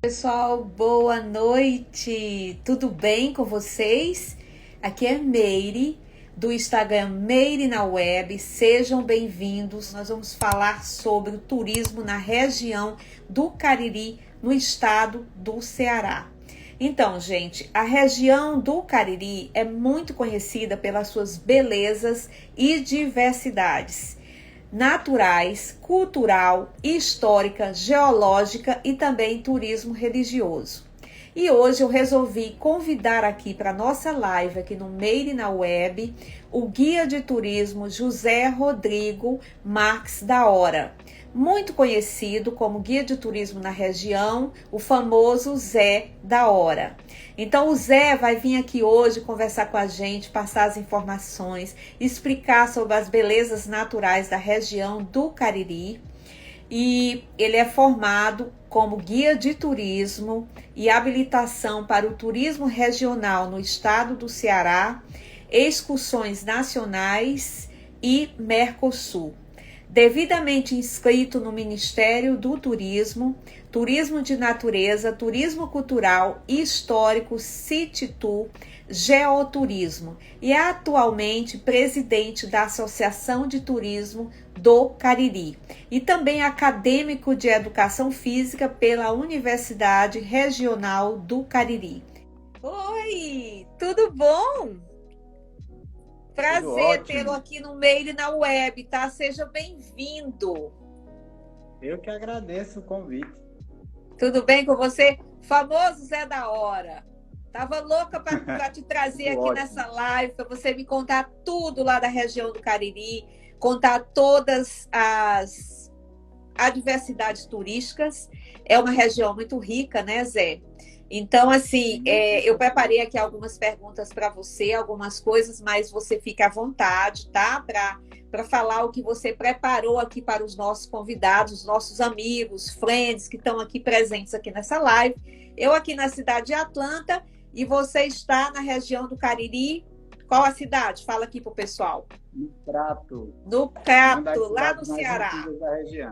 Pessoal, boa noite! Tudo bem com vocês? Aqui é Meire, do Instagram Meire na Web. Sejam bem-vindos. Nós vamos falar sobre o turismo na região do Cariri, no estado do Ceará. Então, gente, a região do Cariri é muito conhecida pelas suas belezas e diversidades naturais, cultural, histórica, geológica e também turismo religioso. E hoje eu resolvi convidar aqui para nossa live aqui no Meire na Web o guia de turismo José Rodrigo Marques da Hora, muito conhecido como guia de turismo na região, o famoso Zé da Hora. Então o Zé vai vir aqui hoje conversar com a gente, passar as informações, explicar sobre as belezas naturais da região do Cariri. E ele é formado como guia de turismo e habilitação para o turismo regional no estado do Ceará, excursões nacionais e Mercosul. Devidamente inscrito no Ministério do Turismo, Turismo de Natureza, Turismo Cultural e Histórico, City Tour, Geoturismo e é atualmente presidente da Associação de Turismo do Cariri e também acadêmico de Educação Física pela Universidade Regional do Cariri. Oi, tudo bom? Tudo Prazer tê-lo ótimo. aqui no Meire na Web, tá? Seja bem-vindo. Eu que agradeço o convite. Tudo bem com você? Famoso Zé da Hora. Tava louca para te trazer Tudo aqui nessa ótimo. live, para você me contar tudo lá da região do Cariri, contar todas as adversidades turísticas. É uma região muito rica, né, Zé? Então, assim, Sim, com eu certeza. preparei aqui algumas perguntas para você, algumas coisas, mas você fica à vontade, tá? Para falar o que você preparou aqui para os nossos convidados, os nossos amigos, friends que estão aqui presentes aqui nessa live. Eu aqui na cidade de Atlanta e você está na região do Cariri. Qual a cidade? Fala aqui para o pessoal. No Prato, No uma Crato, das lá no cidades mais Ceará. antigas da região.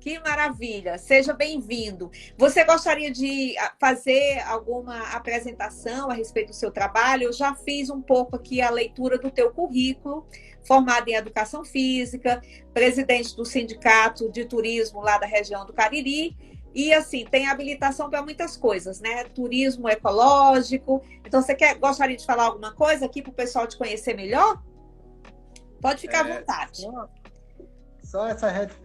Que maravilha! Seja bem-vindo. Você gostaria de fazer alguma apresentação a respeito do seu trabalho? Eu já fiz um pouco aqui a leitura do teu currículo, formado em Educação Física, presidente do Sindicato de Turismo lá da região do Cariri, e assim, tem habilitação para muitas coisas, né? Turismo ecológico. Então, gostaria de falar alguma coisa aqui para o pessoal te conhecer melhor? Pode ficar à É, vontade.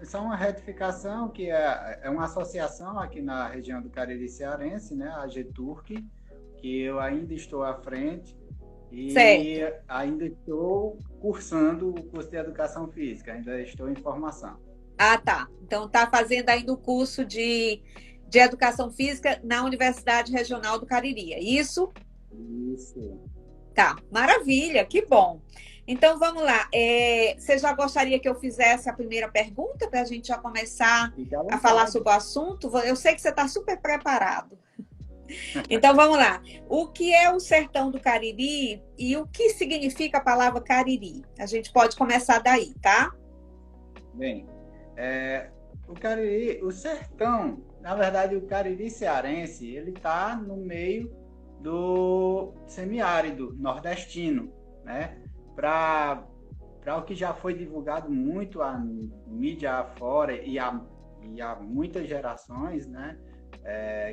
só uma retificação, que é uma associação aqui na região do Cariri Cearense, né, a GETURC, que eu ainda estou à frente e Certo. ainda estou cursando o curso de Educação Física, ainda estou em formação. Ah, tá. Então está fazendo ainda o curso de Educação Física na Universidade Regional do Cariri, é isso? Isso. Tá, maravilha, que bom. Então vamos lá. Você já gostaria que eu fizesse a primeira pergunta para a gente já começar Fique à a falar vontade. sobre o assunto? Eu sei que você está super preparado. Então vamos lá. O que é o sertão do Cariri e o que significa a palavra Cariri? A gente pode começar daí, tá? Bem, o Cariri, o sertão, na verdade, o Cariri cearense, ele está no meio do semiárido nordestino, né? Para o que já foi divulgado muito a mídia afora e há muitas gerações, né?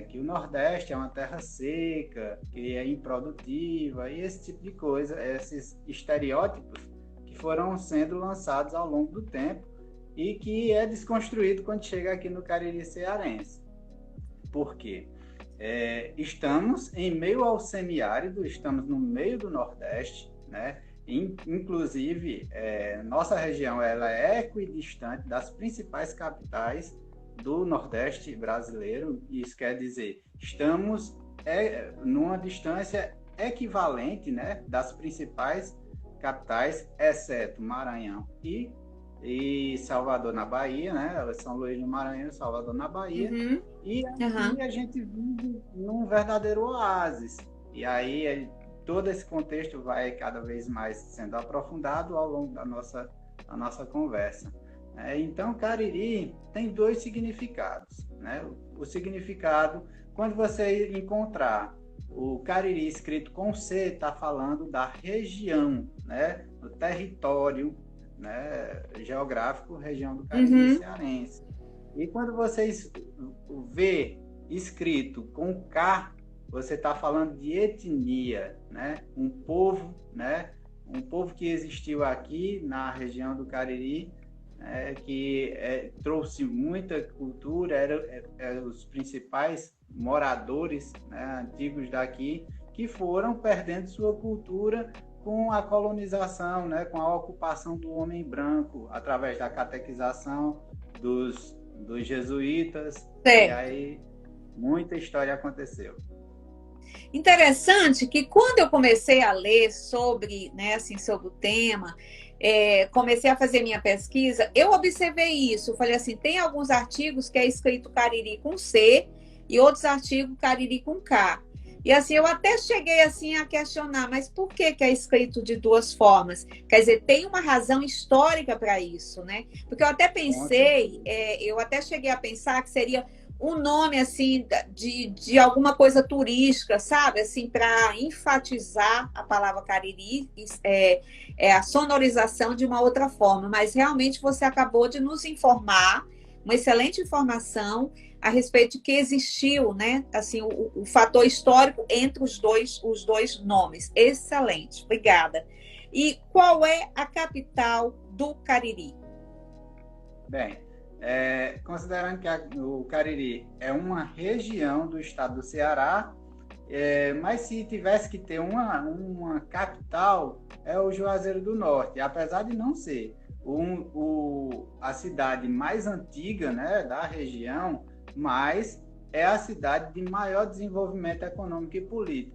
Que o Nordeste é uma terra seca, que é improdutiva e esse tipo de coisa, esses estereótipos que foram sendo lançados ao longo do tempo e que é desconstruído quando chega aqui no Cariri cearense. Por quê? Estamos em meio ao semiárido, estamos no meio do Nordeste, né? Inclusive, nossa região ela é equidistante das principais capitais do Nordeste brasileiro. Isso quer dizer, estamos numa distância equivalente, né, das principais capitais, exceto Maranhão e Salvador na Bahia, né? São Luís no Maranhão, Salvador na Bahia. Uhum, E uhum. aqui a gente vive num verdadeiro oásis. E aí todo esse contexto vai cada vez mais sendo aprofundado ao longo da nossa conversa. Então, Cariri tem dois significados, né? O significado quando você encontrar o Cariri escrito com C, está falando da região, né? Do território, né? Geográfico, região do Cariri cearense. E quando vocês vê escrito com K, você está falando de etnia, né? Um povo, né? Um povo que existiu aqui na região do Cariri, que trouxe muita cultura, eram os principais moradores, né, antigos daqui, que foram perdendo sua cultura com a colonização, né, com a ocupação do homem branco, através da catequização dos jesuítas, certo. E aí muita história aconteceu. Interessante que quando eu comecei a ler sobre, né, assim, sobre o tema, comecei a fazer minha pesquisa, eu observei isso. Eu falei assim, tem alguns artigos que é escrito Cariri com C e outros artigos Cariri com K. E assim, eu até cheguei assim a questionar, mas por que é escrito de duas formas? Quer dizer, tem uma razão histórica para isso, né? Porque eu até pensei, eu até cheguei a pensar que seria um nome assim de alguma coisa turística, sabe? Assim, para enfatizar a palavra Cariri, a sonorização de uma outra forma. Mas realmente você acabou de nos informar, uma excelente informação a respeito de que existiu, né? Assim, o fator histórico entre os dois nomes. Excelente, obrigada. E qual é a capital do Cariri? Bem, considerando que o Cariri é uma região do estado do Ceará, mas se tivesse que ter uma capital, é o Juazeiro do Norte, apesar de não ser a cidade mais antiga, né, da região, mas é a cidade de maior desenvolvimento econômico e político.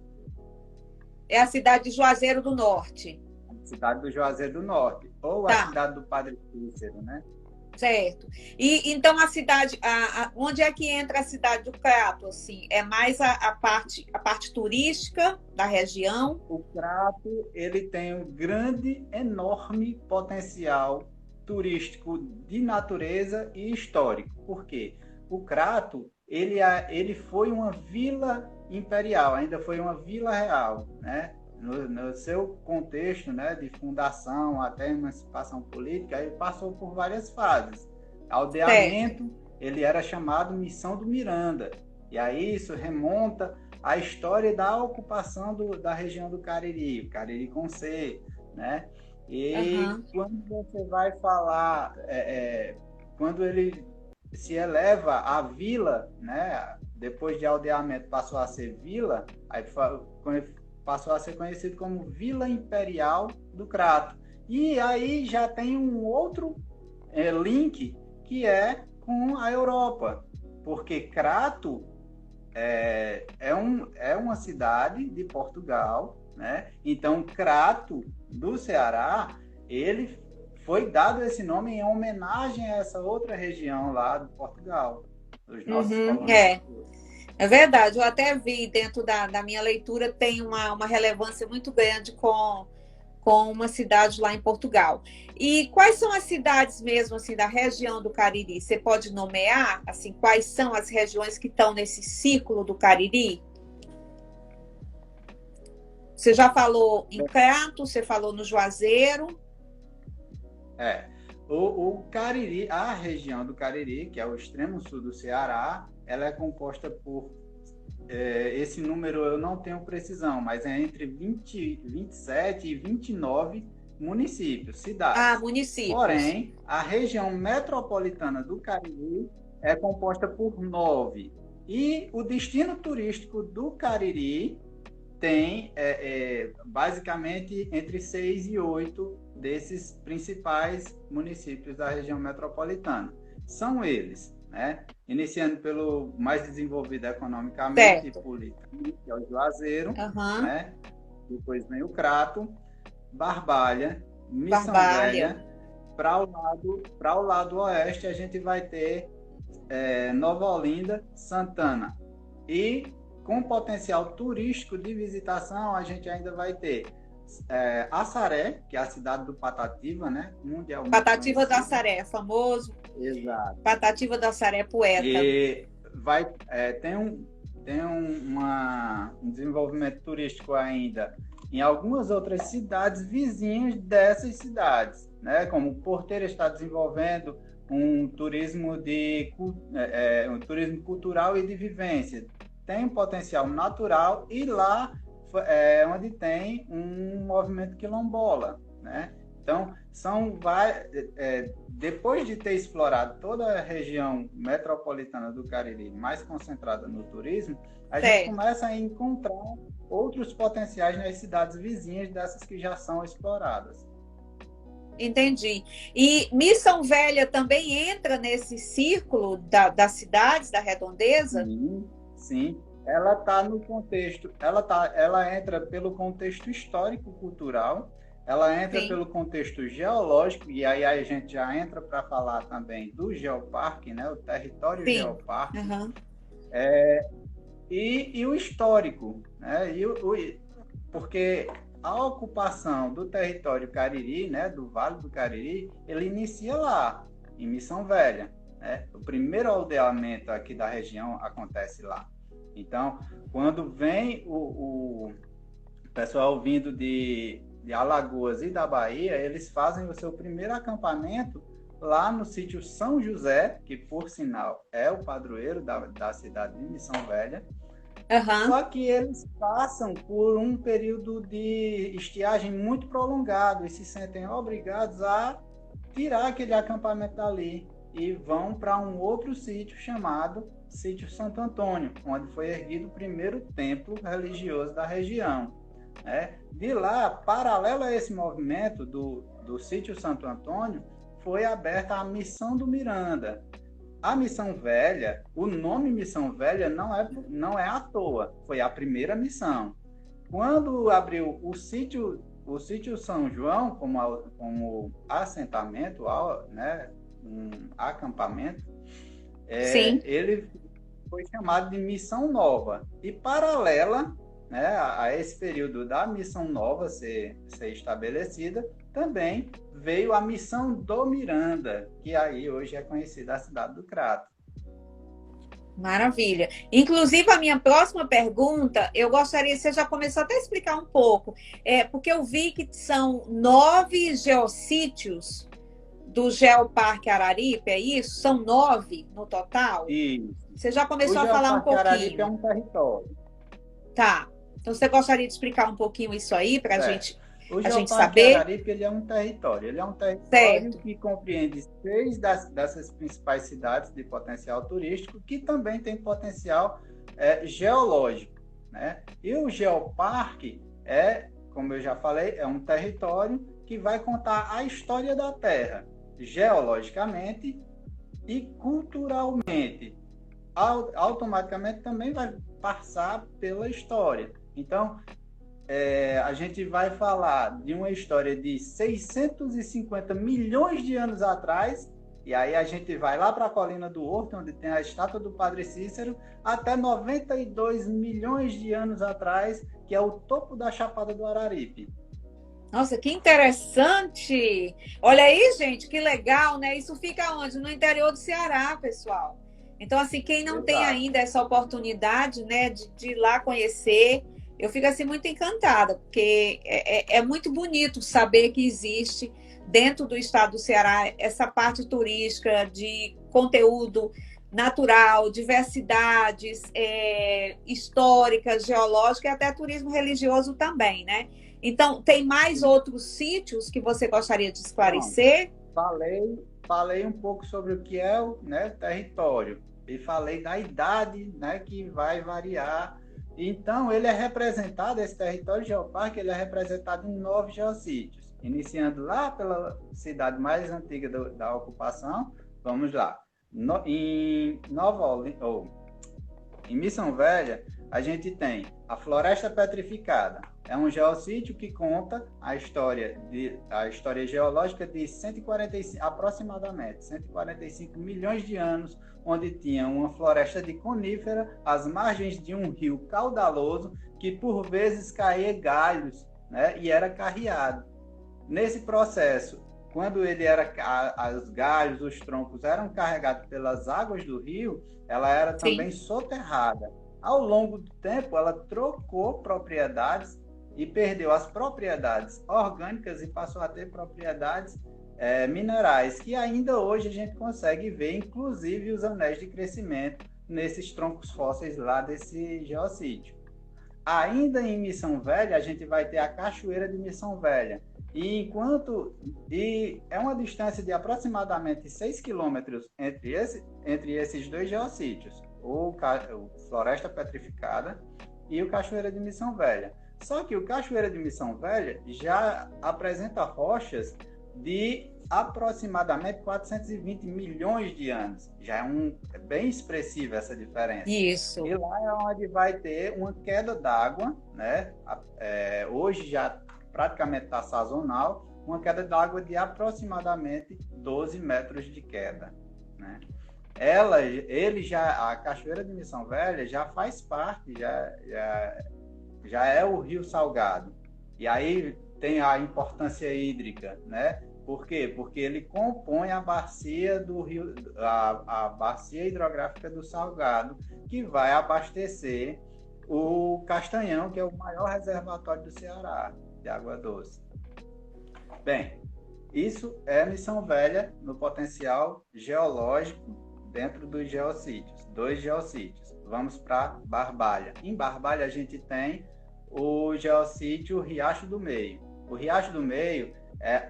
É a cidade de Juazeiro do Norte. A cidade do Juazeiro do Norte, ou a cidade do Padre Cícero, né? Certo. E então a cidade, onde é que entra a cidade do Crato? Assim, é mais a parte turística da região? O Crato, ele tem um grande, enorme potencial turístico de natureza e histórico. Por quê? O Crato, ele foi uma vila imperial, ainda foi uma vila real, né? No seu contexto, né, de fundação até emancipação política, ele passou por várias fases. Aldeamento, ele era chamado Missão do Miranda. E aí isso remonta à história da ocupação da região do Cariri, o Cariri com C, né? E quando você vai falar, quando ele se eleva à vila, né? Depois de aldeamento passou a ser vila, aí passou a ser conhecido como Vila Imperial do Crato. E aí já tem um outro link que é com a Europa, porque Crato é uma cidade de Portugal, né? Então Crato do Ceará, ele foi dado esse nome em homenagem a essa outra região lá de Portugal, dos nossos colonizadores. É verdade, eu até vi dentro da minha leitura, tem uma relevância muito grande com uma cidade lá em Portugal. E quais são as cidades mesmo assim da região do Cariri? Você pode nomear assim quais são as regiões que estão nesse círculo do Cariri? Você já falou em Crato, você falou no Juazeiro. O Cariri, a região do Cariri, que é o extremo sul do Ceará, ela é composta por, esse número eu não tenho precisão, mas é entre 27 e 29 municípios, cidades. Municípios. Porém, a região metropolitana do Cariri é composta por 9. E o destino turístico do Cariri tem, basicamente, entre 6 e 8 desses principais municípios da região metropolitana. São eles, né? Iniciando pelo mais desenvolvido economicamente e politicamente, que é o Juazeiro, né? Depois vem o Crato, Barbalha, Missão Velha. Para o lado oeste, a gente vai ter Nova Olinda, Santana. E com potencial turístico de visitação, a gente ainda vai ter Assaré, que é a cidade do Patativa, né? Mundialmente Patativa do conhecido. Assaré, famoso. Exato. Patativa do Assaré, poeta. E tem tem um desenvolvimento turístico ainda em algumas outras cidades vizinhas dessas cidades, né? Como Porteira está desenvolvendo um turismo um turismo cultural e de vivência. Tem um potencial natural e lá é onde tem um movimento quilombola, né? Então, depois de ter explorado toda a região metropolitana do Cariri, mais concentrada no turismo, a gente começa a encontrar outros potenciais nas cidades vizinhas dessas que já são exploradas. Entendi. E Missão Velha também entra nesse círculo das cidades, da redondeza? Sim. Ela está no contexto, ela entra pelo contexto histórico-cultural, ela entra pelo contexto geológico, e aí a gente já entra para falar também do geoparque, né, o território geoparque, e o histórico, né, porque a ocupação do território Cariri, né, do Vale do Cariri, ele inicia lá, em Missão Velha, né? O primeiro aldeamento aqui da região acontece lá. Então, quando vem o pessoal vindo de Alagoas e da Bahia, eles fazem o seu primeiro acampamento lá no sítio São José, que, por sinal, é o padroeiro da cidade de Missão Velha. Só que eles passam por um período de estiagem muito prolongado e se sentem obrigados a tirar aquele acampamento dali e vão para um outro sítio chamado Sítio Santo Antônio, onde foi erguido o primeiro templo religioso da região. De lá, paralelo a esse movimento do Sítio Santo Antônio, foi aberta a Missão do Miranda. A Missão Velha, o nome Missão Velha não é à toa, foi a primeira missão. Quando abriu o sítio São João como assentamento, né, um acampamento, ele foi chamado de Missão Nova. E paralela, né, a esse período da Missão Nova ser estabelecida, também veio a Missão do Miranda, que aí hoje é conhecida a cidade do Crato. Maravilha. Inclusive, a minha próxima pergunta, eu gostaria, você já começou até a explicar um pouco, porque eu vi que são 9 geossítios do Geoparque Araripe, é isso? São 9 no total? Isso. Você já começou a falar um pouquinho. O Geoparque Araripe é um território. Tá. Então, você gostaria de explicar um pouquinho isso aí para a gente saber? O Geoparque Araripe, ele é um território. Ele é um território que compreende 6 dessas principais cidades de potencial turístico, que também tem potencial geológico, né? E o Geoparque como eu já falei, é um território que vai contar a história da Terra, geologicamente e culturalmente. Automaticamente também vai passar pela história. Então, a gente vai falar de uma história de 650 milhões de anos atrás, e aí a gente vai lá para a Colina do Horto, onde tem a estátua do Padre Cícero, até 92 milhões de anos atrás, que é o topo da Chapada do Araripe. Nossa, que interessante! Olha aí, gente, que legal, né? Isso fica onde? No interior do Ceará, pessoal. Então, assim, quem não tem ainda essa oportunidade, né, de ir lá conhecer, eu fico assim muito encantada, porque é muito bonito saber que existe dentro do estado do Ceará essa parte turística de conteúdo natural, diversidades históricas, geológicas e até turismo religioso também, né? Então, tem mais outros sítios que você gostaria de esclarecer? Falei um pouco sobre o que é o território e falei da idade, né, que vai variar. Então, ele é representado, esse território geoparque, ele é representado em 9 geossítios, iniciando lá pela cidade mais antiga da ocupação. Vamos lá. Em Missão Velha, a gente tem a Floresta Petrificada. É um geossítio que conta a história geológica de aproximadamente 145 milhões de anos, onde tinha uma floresta de conífera às margens de um rio caudaloso que por vezes caía galhos, né, e era carreado. Nesse processo, quando os galhos, os troncos eram carregados pelas águas do rio, ela era também soterrada. Ao longo do tempo, ela trocou propriedades e perdeu as propriedades orgânicas e passou a ter propriedades minerais, que ainda hoje a gente consegue ver, inclusive os anéis de crescimento nesses troncos fósseis lá desse geossítio. Ainda em Missão Velha, a gente vai ter a Cachoeira de Missão Velha. E é uma distância de aproximadamente 6 quilômetros entre esses dois geossítios, o Floresta Petrificada e o Cachoeira de Missão Velha. Só que o Cachoeira de Missão Velha já apresenta rochas de aproximadamente 420 milhões de anos. Já é bem expressiva essa diferença. Isso. E lá é onde vai ter uma queda d'água, né? Hoje já praticamente está sazonal, uma queda d'água de aproximadamente 12 metros de queda, né? A Cachoeira de Missão Velha já faz parte, já é o Rio Salgado. E aí tem a importância hídrica, né? Por quê? Porque ele compõe a bacia do rio, a bacia hidrográfica do Salgado, que vai abastecer o Castanhão, que é o maior reservatório do Ceará de água doce. Bem, isso é Missão Velha no potencial geológico dentro dos geossítios, 2 geossítios. Vamos para Barbalha. Em Barbalha a gente tem o geossítio Riacho do Meio. O Riacho do Meio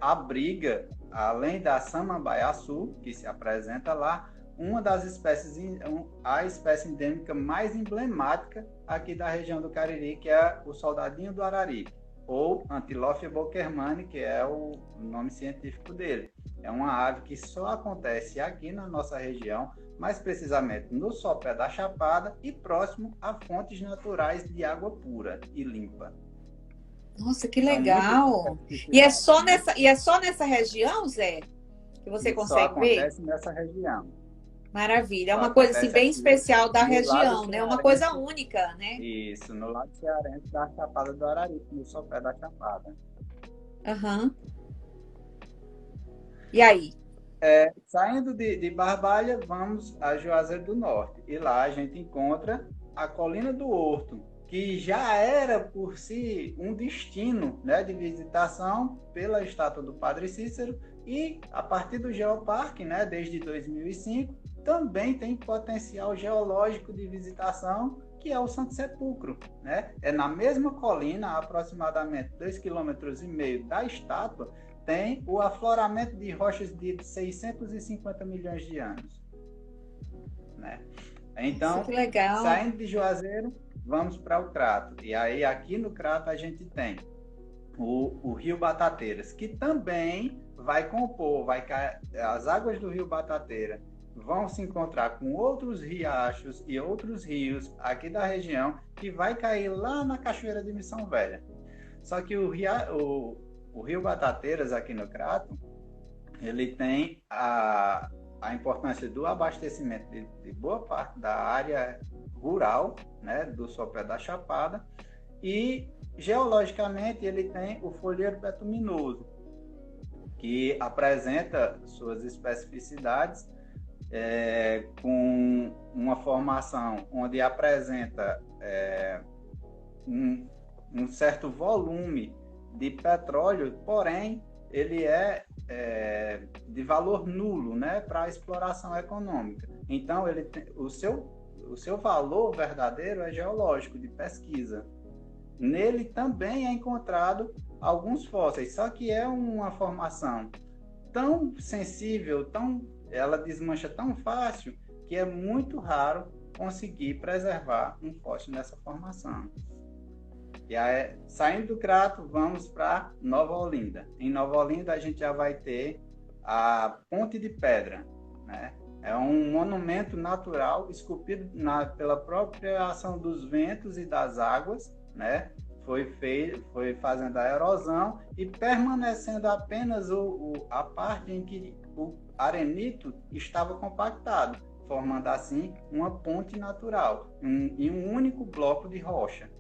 abriga, além da Samambaiaçu, que se apresenta lá, uma das espécies, a espécie endêmica mais emblemática aqui da região do Cariri, que é o soldadinho do Araripe, ou Antilophia bokermani, que é o nome científico dele. É uma ave que só acontece aqui na nossa região, mais precisamente no sopé da Chapada e próximo a fontes naturais de água pura e limpa. Nossa, que legal! E é só nessa região, Zé, que você consegue ver? Só acontece nessa região. Maravilha, é uma coisa assim, bem especial da região, né? Uma coisa única, né? Isso, no lado cearense da Chapada do Araripe, no sopé da Chapada. Uhum. E aí? Saindo de Barbalha, vamos a Juazeiro do Norte. E lá a gente encontra a Colina do Horto, que já era por si um destino, né, de visitação pela estátua do Padre Cícero, e a partir do Geoparque, né, desde 2005, também tem potencial geológico de visitação, que é o Santo Sepulcro, né? É na mesma colina, a aproximadamente 2,5 km da estátua, tem o afloramento de rochas de 650 milhões de anos, né? Então, saindo de Juazeiro, vamos para o Crato. E aí, aqui no Crato, a gente tem o Rio Batateiras, que também vai compor, as águas do Rio Batateira vão se encontrar com outros riachos e outros rios aqui da região, que vai cair lá na Cachoeira de Missão Velha. Só que o Rio Batateiras, aqui no Crato, ele tem a importância do abastecimento de boa parte da área rural, né, do sopé da Chapada, e geologicamente ele tem o folheiro betuminoso, que apresenta suas especificidades com uma formação onde apresenta um certo volume de petróleo, porém ele é de valor nulo, né, para a exploração econômica. Então ele tem, o seu valor verdadeiro é geológico, de pesquisa. Nele também é encontrado alguns fósseis, só que é uma formação tão sensível, ela desmancha tão fácil, que é muito raro conseguir preservar um fóssil nessa formação. E aí, saindo do Crato, vamos para Nova Olinda. Em Nova Olinda, a gente já vai ter a Ponte de Pedra, né? É um monumento natural esculpido pela própria ação dos ventos e das águas, né? Foi fazendo a erosão e permanecendo apenas a parte em que o arenito estava compactado, formando assim uma ponte natural em um único bloco de rocha.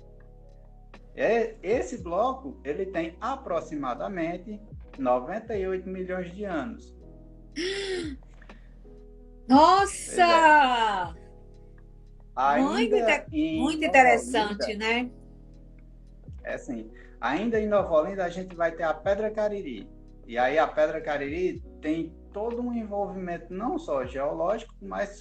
Esse bloco ele tem aproximadamente 98 milhões de anos. Nossa! Muito, Ainda em muito Nova interessante, Olinda, né? é assim, ainda em Nova Olinda a gente vai ter a Pedra Cariri. E aí a Pedra Cariri tem todo um envolvimento não só geológico, mas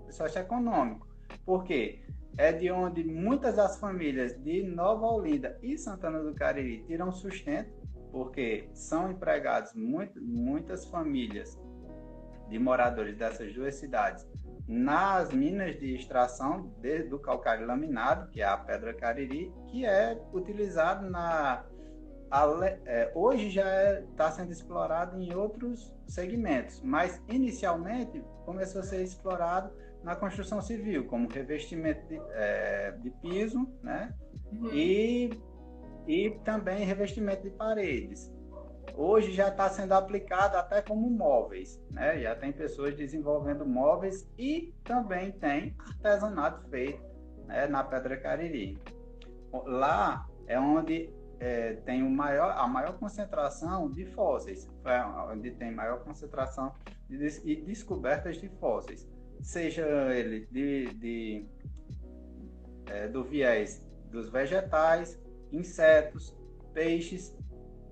socioeconômico. Por quê? É de onde muitas das famílias de Nova Olinda e Santana do Cariri tiram sustento, porque são empregados muitas famílias de moradores dessas duas cidades nas minas de extração do calcário laminado, que é a pedra cariri, que é utilizado hoje já está sendo explorado em outros segmentos, mas inicialmente começou a ser explorado na construção civil, como revestimento de piso, né? Uhum. E também revestimento de paredes. Hoje já está sendo aplicado até como móveis, né? Já tem pessoas desenvolvendo móveis e também tem artesanato feito, né, na Pedra Cariri. Lá é onde tem a maior concentração de fósseis, onde tem maior concentração de descobertas de fósseis, seja ele do viés dos vegetais, insetos, peixes,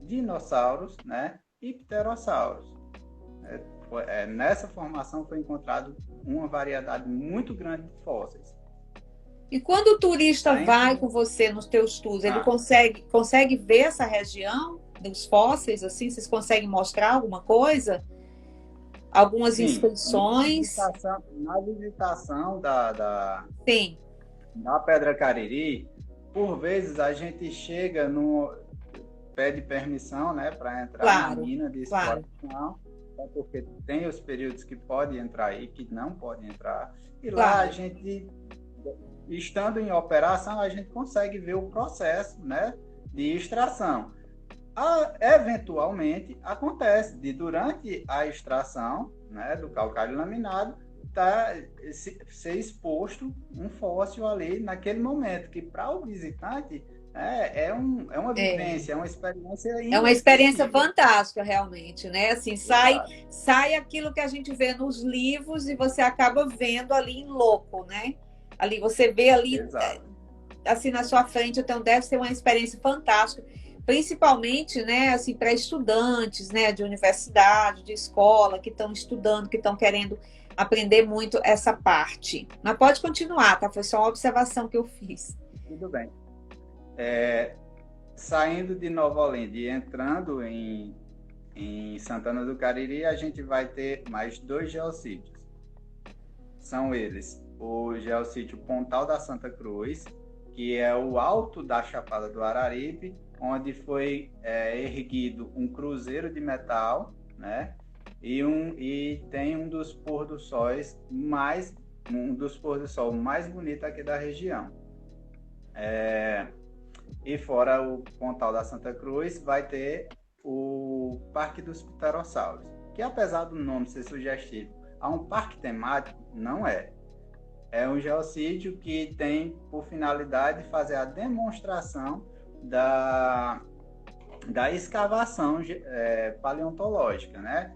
dinossauros, né, e pterossauros. Nessa formação foi encontrado uma variedade muito grande de fósseis. E quando o turista vai com você nos teus tours, ele consegue ver essa região dos fósseis, assim? Vocês conseguem mostrar alguma coisa? Algumas inscrições? Na visitação da Sim. Na Pedra Cariri, por vezes a gente chega pede permissão, né, para entrar na mina de exploração, porque tem os períodos que pode entrar e que não pode entrar. E lá a gente, estando em operação, a gente consegue ver o processo, né, de extração. Eventualmente acontece durante a extração, né, do calcário laminado, ser exposto um fóssil ali naquele momento, que para o visitante é uma vivência, é uma experiência É uma experiência fantástica, realmente, né? Assim, sai aquilo que a gente vê nos livros e você acaba vendo ali em loco, né? Ali você vê ali, assim, na sua frente, então deve ser uma experiência fantástica, principalmente, né, assim, para estudantes, né, de universidade, de escola, que estão estudando, que estão querendo aprender muito essa parte. Mas pode continuar, tá? Foi só uma observação que eu fiz. Tudo bem. Saindo de Nova Olinda e entrando em Santana do Cariri, a gente vai ter mais 2 geossítios. São eles o geossítio Pontal da Santa Cruz, que é o alto da Chapada do Araripe, onde foi erguido um cruzeiro de metal, né? E tem um dos pôr do sol mais bonito aqui da região. E fora o Pontal da Santa Cruz, vai ter o Parque dos Pterossauros, que apesar do nome ser sugestivo, a um parque temático, não é. É um geossítio que tem por finalidade fazer a demonstração da escavação paleontológica, né?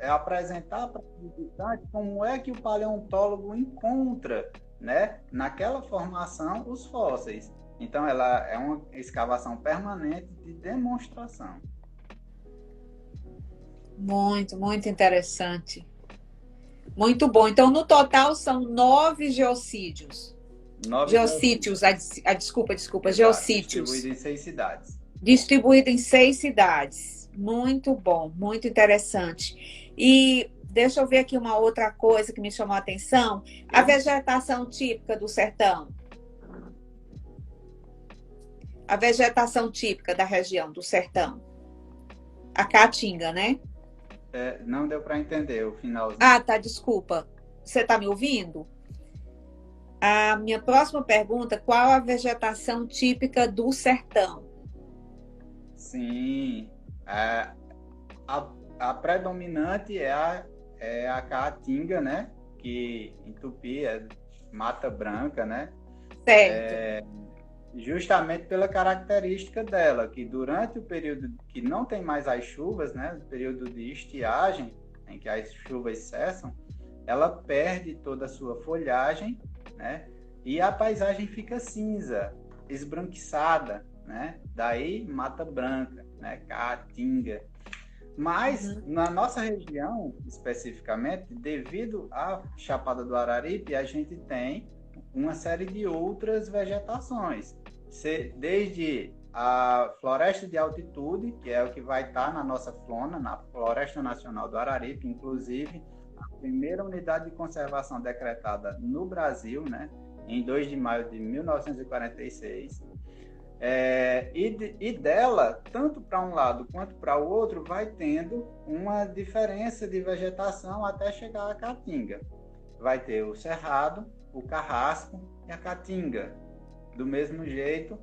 Apresentar para o visitante como é que o paleontólogo encontra, né, naquela formação os fósseis. Então, ela é uma escavação permanente de demonstração. Muito, muito interessante. Muito bom. Então, no total, são 9 geossítios. Geossítios. Desculpa. Exato, Geossítios. Distribuído em 6 cidades. Distribuído em 6 cidades. Muito bom, muito interessante. E deixa eu ver aqui uma outra coisa que me chamou a atenção. A vegetação típica do sertão. A vegetação típica da região do sertão. A caatinga, né? Não deu para entender o finalzinho. Tá, desculpa. Você está me ouvindo? A minha próxima pergunta, qual a vegetação típica do sertão? Sim. A predominante é a caatinga, né? Que em Tupi é mata branca, né? Certo. Justamente pela característica dela, que durante o período que não tem mais as chuvas, né? O período de estiagem, em que as chuvas cessam, ela perde toda a sua folhagem, né? E a paisagem fica cinza, esbranquiçada, né? Daí Mata Branca, né? Caatinga. Mas na nossa região, especificamente, devido à Chapada do Araripe, a gente tem uma série de outras vegetações, desde a floresta de altitude, que é o que vai estar na nossa flora, na Floresta Nacional do Araripe, inclusive a primeira unidade de conservação decretada no Brasil, né, em 2 de maio de 1946. E dela, tanto para um lado quanto para o outro, vai tendo uma diferença de vegetação até chegar à Caatinga. Vai ter o cerrado, o carrasco e a caatinga. Do mesmo jeito,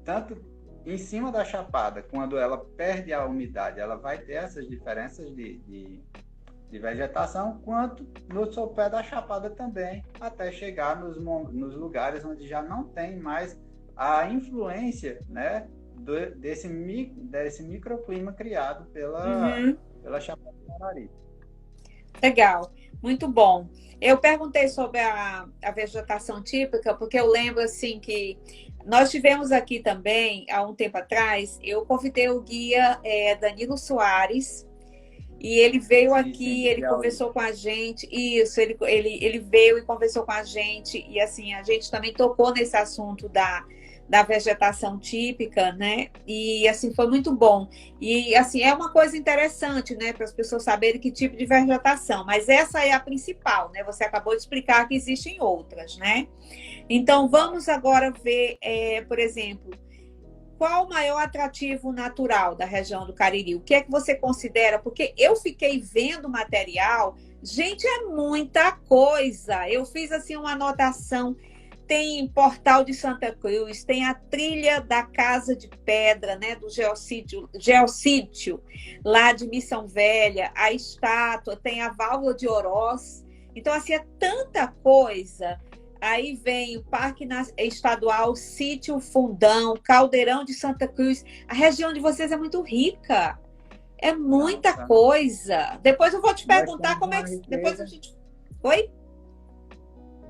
tanto em cima da chapada, quando ela perde a umidade, ela vai ter essas diferenças de vegetação, quanto no sopé da chapada também, até chegar nos lugares onde já não tem mais a influência, né, desse microclima criado pela Chapada do Araripe. Legal, muito bom. Eu perguntei sobre a vegetação típica, porque eu lembro assim que nós tivemos aqui também, há um tempo atrás, eu convidei o guia Danilo Soares, e ele veio aqui, ele conversou com a gente, isso, ele veio e conversou com a gente, e assim, a gente também tocou nesse assunto da vegetação típica, né? E assim, foi muito bom. E assim, é uma coisa interessante, né? Para as pessoas saberem que tipo de vegetação, mas essa é a principal, né? Você acabou de explicar que existem outras, né? Então, vamos agora ver, por exemplo, qual o maior atrativo natural da região do Cariri? O que é que você considera? Porque eu fiquei vendo material, gente, é muita coisa. Eu fiz assim uma anotação. Tem Portal de Santa Cruz, tem a trilha da Casa de Pedra, né, do Geossítio, lá de Missão Velha, a estátua, tem a Válvula de Oroz. Então, assim, é tanta coisa. Aí vem o Parque Estadual Sítio Fundão, Caldeirão de Santa Cruz. A região de vocês é muito rica. É muita coisa. Depois eu vou te perguntar como é que... Depois a gente... Oi?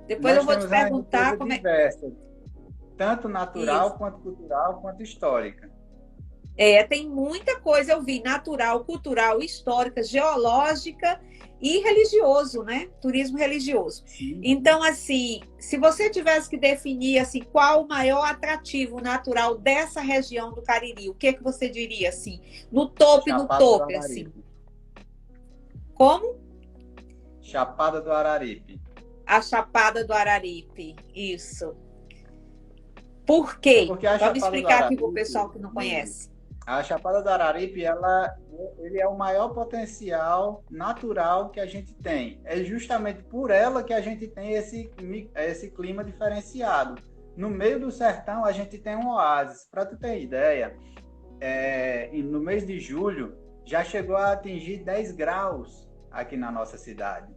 Depois eu vou te perguntar como é... diversa, tanto natural, quanto cultural, quanto histórica. Tem muita coisa, eu vi, natural, cultural, histórica, geológica e religioso, né? Turismo religioso. Sim. Então, assim, se você tivesse que definir assim, qual o maior atrativo natural dessa região do Cariri, o que você diria, assim? No topo e no topo, assim. Como? Chapada do Araripe. A Chapada do Araripe, isso. Por quê? Vamos explicar aqui para o pessoal que não conhece. A Chapada do Araripe, ele é o maior potencial natural que a gente tem. É justamente por ela que a gente tem esse clima diferenciado. No meio do sertão, a gente tem um oásis. Para tu ter ideia, no mês de julho, já chegou a atingir 10 graus aqui na nossa cidade.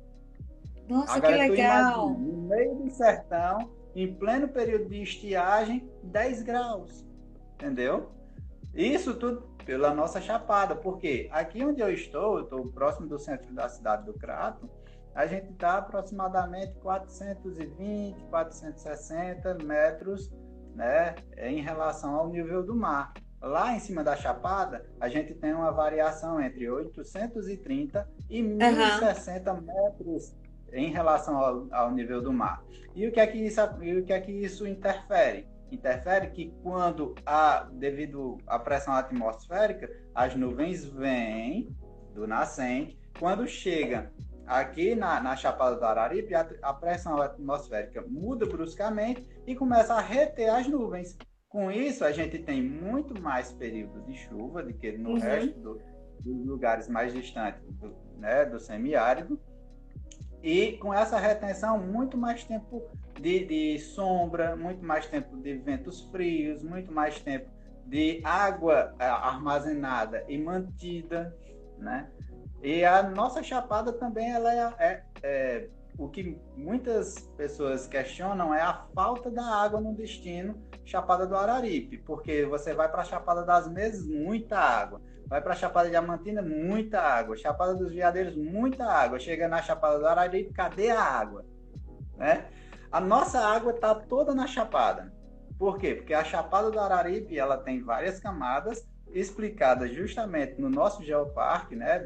Nossa, agora, que legal! Imagina, no meio do sertão, em pleno período de estiagem, 10 graus. Entendeu? Isso tudo pela nossa chapada, porque aqui onde eu estou próximo do centro da cidade do Crato, a gente está aproximadamente 420, 460 metros, né, em relação ao nível do mar. Lá em cima da chapada, a gente tem uma variação entre 830 e 1060 metros em relação ao nível do mar. E o que é que isso interfere? Interfere que quando devido à pressão atmosférica, as nuvens vêm do nascente, quando chega aqui na Chapada do Araripe, a pressão atmosférica muda bruscamente e começa a reter as nuvens. Com isso, a gente tem muito mais períodos de chuva do que no resto dos lugares mais distantes do semiárido. E com essa retenção, muito mais tempo de sombra, muito mais tempo de ventos frios, muito mais tempo de água armazenada e mantida, né? E a nossa chapada também ela o que muitas pessoas questionam é a falta da água no destino Chapada do Araripe, porque você vai para a Chapada das Mesas, muita água. Vai para a Chapada Diamantina, muita água. Chapada dos Veadeiros, muita água. Chega na Chapada do Araripe, cadê a água? Né? A nossa água está toda na Chapada. Por quê? Porque a Chapada do Araripe ela tem várias camadas explicadas justamente no nosso geoparque, né?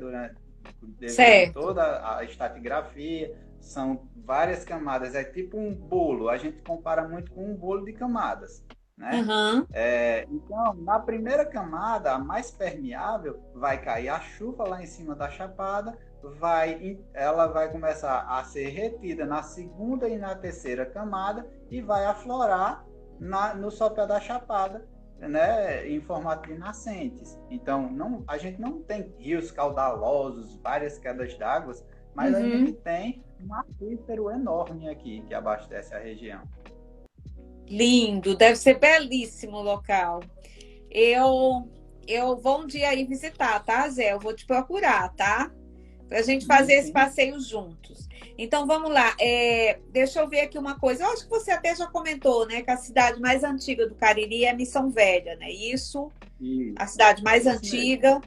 Devido toda a estratigrafia, são várias camadas, é tipo um bolo, a gente compara muito com um bolo de camadas, né? Uhum. Então, na primeira camada, a mais permeável, vai cair a chuva lá em cima da chapada, ela vai começar a ser retida na segunda e na terceira camada e vai aflorar no sopé da chapada, né, em formato de nascentes. Então, a gente não tem rios caudalosos, várias quedas d'água, mas a gente tem um aquífero enorme aqui que abastece a região. Lindo, deve ser belíssimo o local. Eu vou um dia aí visitar, tá, Zé? Eu vou te procurar, tá? Pra gente fazer esse passeio juntos. Então, vamos lá. Deixa eu ver aqui uma coisa. Eu acho que você até já comentou, né? Que a cidade mais antiga do Cariri é Missão Velha, né? Isso. A cidade mais antiga,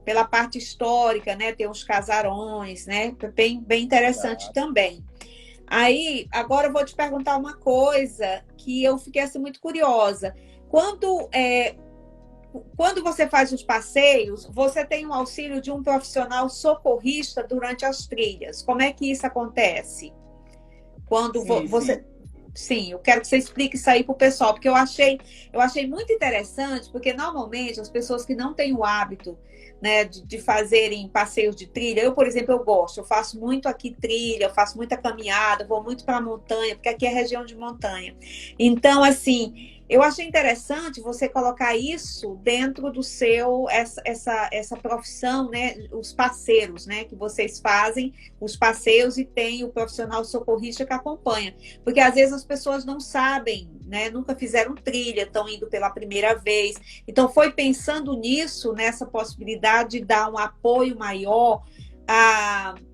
pela parte histórica, né? Tem os casarões, né? Bem interessante também. Aí, agora eu vou te perguntar uma coisa que eu fiquei assim, muito curiosa. Quando você faz os passeios, você tem o auxílio de um profissional socorrista durante as trilhas. Como é que isso acontece? Quando você... Sim, eu quero que você explique isso aí para o pessoal, porque eu achei muito interessante, porque normalmente as pessoas que não têm o hábito, né, de fazerem passeios de trilha, eu, por exemplo, eu faço muito aqui trilha, eu faço muita caminhada, vou muito para a montanha, porque aqui é região de montanha. Então, assim, eu achei interessante você colocar isso dentro do seu, essa profissão, né, os parceiros, né, que vocês fazem, os passeios e tem o profissional socorrista que acompanha. Porque às vezes as pessoas não sabem, né? Nunca fizeram trilha, estão indo pela primeira vez. Então, foi pensando nisso, nessa possibilidade de dar um apoio maior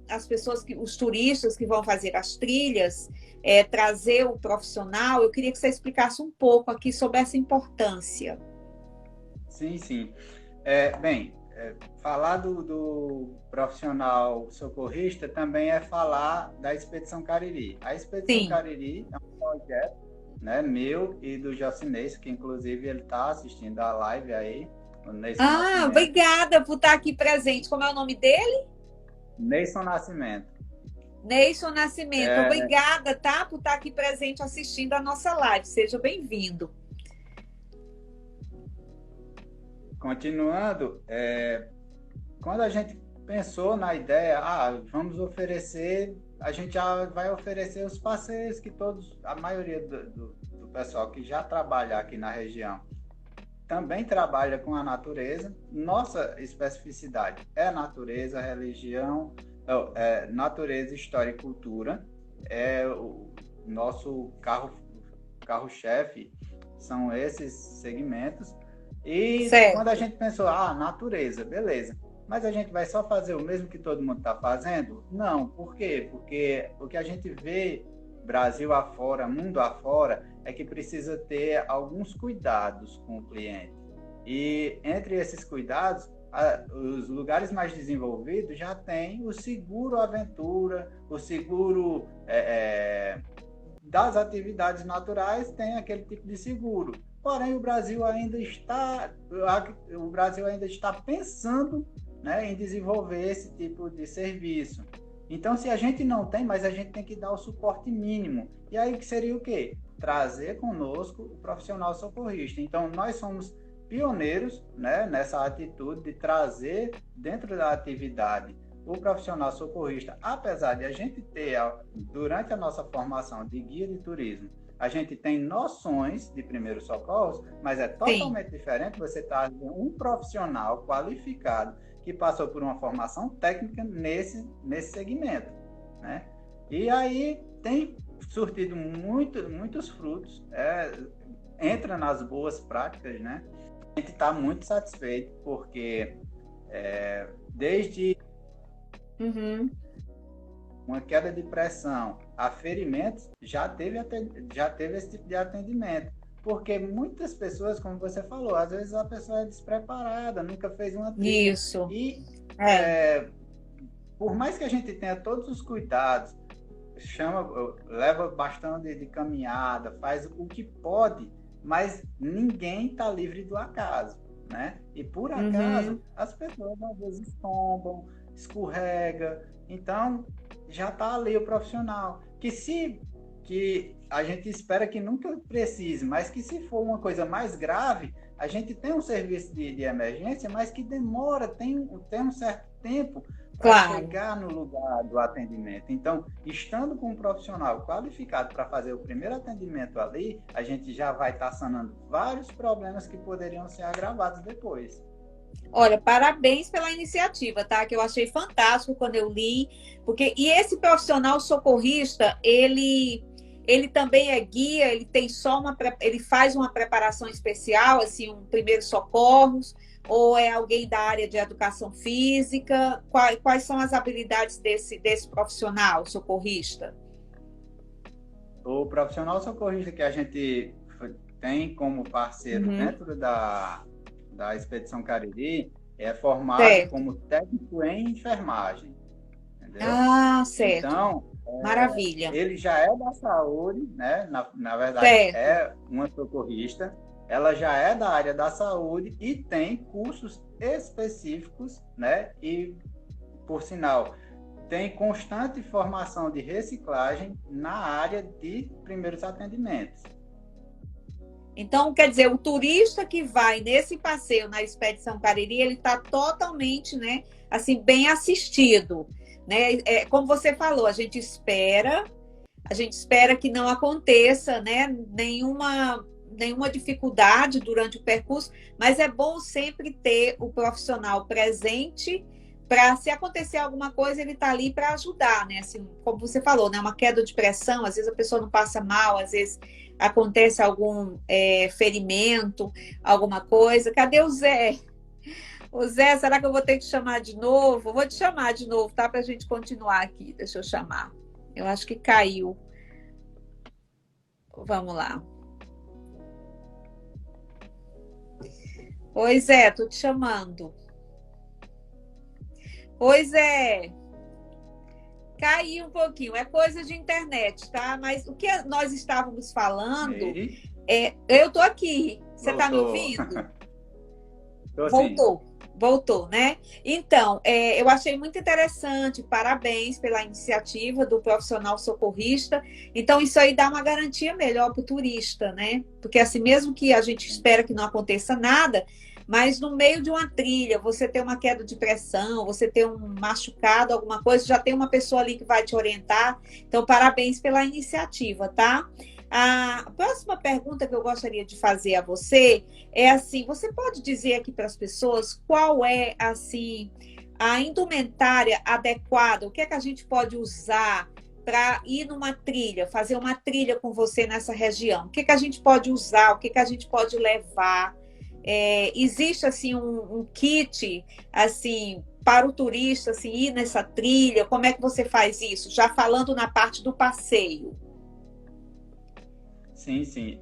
às pessoas, os turistas que vão fazer as trilhas, trazer o profissional. Eu queria que você explicasse um pouco aqui sobre essa importância. Sim. Falar do profissional socorrista também é falar da Expedição Cariri. A Expedição Cariri é um projeto, né, meu e do Jocinês, que inclusive ele está assistindo a live aí. Obrigada por estar aqui presente. Como é o nome dele? Neison Nascimento. Neison Nascimento. Obrigada, tá, por estar aqui presente assistindo a nossa live. Seja bem-vindo. Continuando, quando a gente pensou na ideia, vamos oferecer, a gente já vai oferecer os passeios que a maioria do pessoal que já trabalha aqui na região também trabalha com a natureza. Nossa especificidade é natureza, religião, natureza, história e cultura. É o nosso carro-chefe, são esses segmentos. E quando a gente pensou, natureza, beleza. Mas a gente vai só fazer o mesmo que todo mundo está fazendo? Não. Por quê? Porque o que a gente vê Brasil afora, mundo afora, é que precisa ter alguns cuidados com o cliente. E entre esses cuidados, os lugares mais desenvolvidos já tem o seguro aventura, o seguro das atividades naturais, tem aquele tipo de seguro. Porém, o Brasil ainda está pensando, né, em desenvolver esse tipo de serviço. Então, se a gente não tem, mas a gente tem que dar o suporte mínimo. E aí que seria o quê? Trazer conosco o profissional socorrista. Então, nós somos pioneiros, né, nessa atitude de trazer dentro da atividade o profissional socorrista. Apesar de a gente ter, durante a nossa formação de guia de turismo, a gente tem noções de primeiros socorros, mas é totalmente diferente você trazer um profissional qualificado que passou por uma formação técnica nesse segmento, né? E aí tem surtido muitos frutos, entra nas boas práticas, né? A gente está muito satisfeito porque desde uma queda de pressão a ferimentos, já teve esse tipo de atendimento. Porque muitas pessoas, como você falou, às vezes a pessoa é despreparada, nunca fez uma trilha. Isso. E por mais que a gente tenha todos os cuidados, leva bastão de caminhada, faz o que pode, mas ninguém está livre do acaso, né? E por acaso, as pessoas às vezes tombam, escorrega, então já está ali o profissional. Que a gente espera que nunca precise, mas que se for uma coisa mais grave, a gente tem um serviço de emergência, mas que demora, tem um certo tempo para chegar no lugar do atendimento. Então, estando com um profissional qualificado para fazer o primeiro atendimento ali, a gente já vai estar sanando vários problemas que poderiam ser agravados depois. Olha, parabéns pela iniciativa, tá? Que eu achei fantástico quando eu li, porque esse profissional socorrista, ele também é guia, ele faz uma preparação especial, assim, um primeiros socorros, ou é alguém da área de educação física? Quais são as habilidades desse profissional socorrista? O profissional socorrista que a gente tem como parceiro dentro da Expedição Cariri é formado como técnico em enfermagem. Entendeu? Ah, certo. Então, maravilha. Ele já é da saúde, né? Na verdade, é uma socorrista. Ela já é da área da saúde e tem cursos específicos, né? E, por sinal, tem constante formação de reciclagem na área de primeiros atendimentos. Então, quer dizer, o turista que vai nesse passeio na Expedição Cariri, ele está totalmente, né, assim, bem assistido, né? Como você falou, a gente espera que não aconteça, né, nenhuma dificuldade durante o percurso, mas é bom sempre ter o profissional presente para, se acontecer alguma coisa, ele está ali para ajudar, né? Assim, como você falou, né? Uma queda de pressão, às vezes a pessoa não passa mal, às vezes acontece algum ferimento, alguma coisa. Cadê o Zé? O Zé, será que eu vou ter que chamar de novo? Vou te chamar de novo, tá? Para a gente continuar aqui. Deixa eu chamar. Eu acho que caiu. Vamos lá. Oi, Zé, tô te chamando. Oi, Zé. Caiu um pouquinho, é coisa de internet, tá? Mas o que nós estávamos falando eu tô aqui. Você está me ouvindo? Voltou, né? Então, eu achei muito interessante, parabéns pela iniciativa do profissional socorrista. Então, isso aí dá uma garantia melhor para o turista, né? Porque assim, mesmo que a gente espera que não aconteça nada, mas no meio de uma trilha, você ter uma queda de pressão, você ter um machucado, alguma coisa, já tem uma pessoa ali que vai te orientar. Então, parabéns pela iniciativa, tá? A próxima pergunta que eu gostaria de fazer a você é assim, você pode dizer aqui para as pessoas qual é, assim, a indumentária adequada, o que é que a gente pode usar para ir numa trilha, fazer uma trilha com você nessa região? O que é que a gente pode usar, o que é que a gente pode levar? Existe, assim, um kit, assim, para o turista, assim, ir nessa trilha? Como é que você faz isso? Já falando na parte do passeio. Sim, sim.